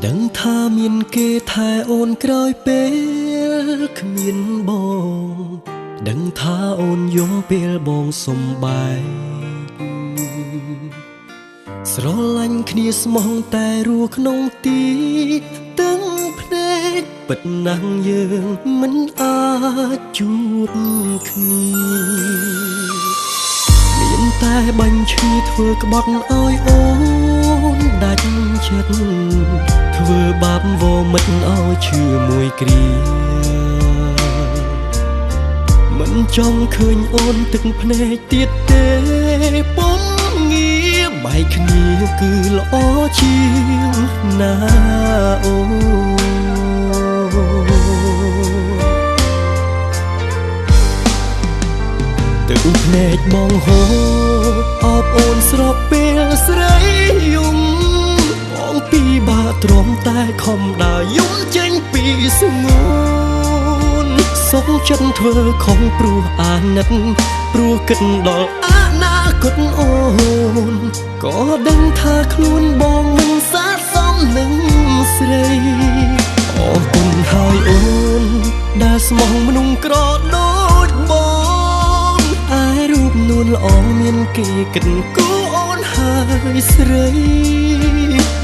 ដឹងថាមានគេថែអូនក្រោយពេលគ្មានបងដឹងថាអូនយំពេលបងសុំបែកស្រឡាញ់គ្នាស្មោះតែរស់ក្នុងទីទាំងភ្នែកពិតណាស់យើងមិនអាចជួបគ្នាមានតែបាញ់ឈឺធ្វើក្បត់ឲ្យអូនដាច់ចិត្តធ្វើបាបវមិនឲ្យឈឺមួយគ្រាមិនចង់ឃើញអូនទឹកភ្នែកទៀតទេពុំងារបែកគ្នាគឺល្អជាងណាអូទឹកភ្នែកបងហូរអបអូនស្របពេលស្រីយំបងពីបាទ្រាំតែខំដើរយំចេញពីស្ងួនសុខចិត្តធ្វើខំព្រោះអាណិតព្រោះគិតដល់អនាគតអូនក៏ដឹងថាខ្លួនបងមិនស័ក្តិសមនឹងស្រីអរគុណហើយអូនដែលស្មោះមនុស្សក្រដូចបងឯរូបនួនល្អមានគេគិតគូអូនហើយស្រី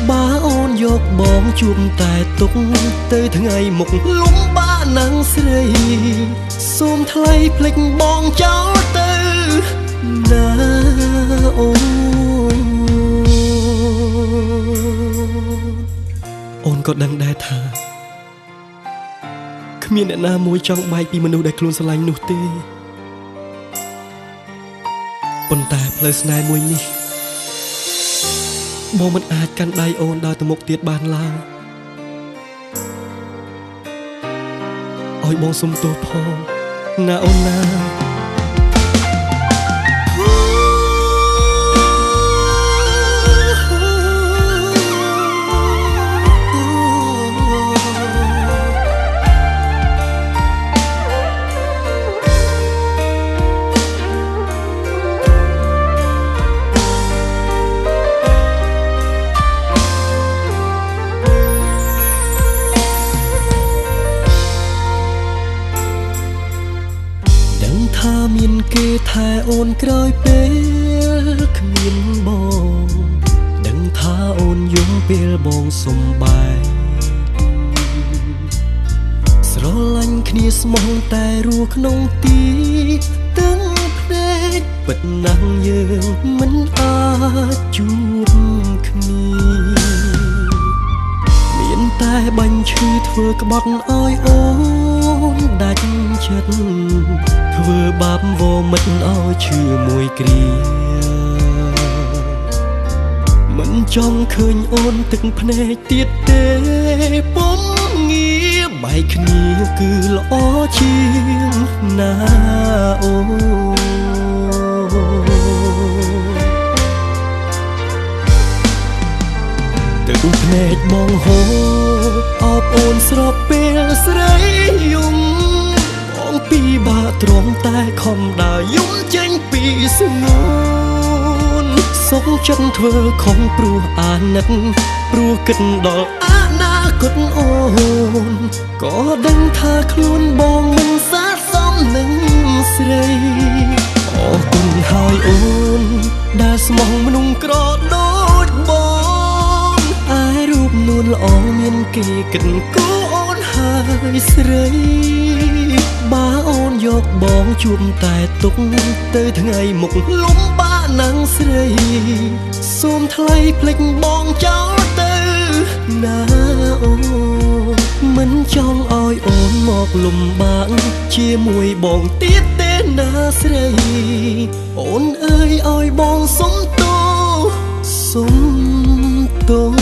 បើអូនយកបងជួបតែទុកទៅថ្ងៃមុខលំបាកណាំងស្រីសូមថ្លៃភ្លេចបងចោលទៅណាអូនក៏ដឹងដែរថាគ្មានអ្នកណាមួយចង់បែកពីមនុស្សដែលខ្លួនស្រឡាញ់នោះទេប៉ុន្តែផ្លូវស្នេហ៍មួយនេះបងមិនអាចកាន់ដៃអូនដើរទៅមុខទៀតបានឡើយឲ្យបងសុំទោសផងណាអូនណាថាមានគេថែអូនក្រោយពេលគ្មានបងដឹងថាអូនយំពេលបងសុំបែកស្រឡាញ់គ្នាស្មោះតែរស់ក្នុងទីទាំងភ្នែកពិតណាស់យើងមិនអាចជួបគ្នាមានតែបាញ់ឈឺធ្វើក្បត់ឲ្យអូនដាច់ចិត្តធ្វើបាបវមិនឲ្យឈឺមួយគ្រាមិនចង់ឃើញអូនទឹកភ្នែកទៀតទេពុំងារបែកគ្នាគឺល្អជាងណាអូទឹកភ្នែកបងហូរអបអូនស្របពេលស្រីយំបងពីបាទ្រាំតែខំដើរយំចេញពីស្ងួនសុខចិត្តធ្វើខំព្រោះអាណិតព្រោះគិតដល់អនាគតអូនក៏ដឹងថាខ្លួនបងមិនស័ក្តិសមនឹងស្រីអរគុណហើយអូនដែលស្មោះមនុស្សក្រដូចបងឯរូបនួនល្អមានគេគិតគូអូនហើយស្រីបើអូនយកបងជួបតែទុកទៅថ្ងៃមុខលំបាកណាំងស្រីសូមថ្លៃភ្លេចបងចោលទៅណាអូមិនចង់ឲ្យអូនមកលំបាកជាមួយបងទៀតទេណាស្រីអូនអើយឲ្យបងសុំទោសសុំទោស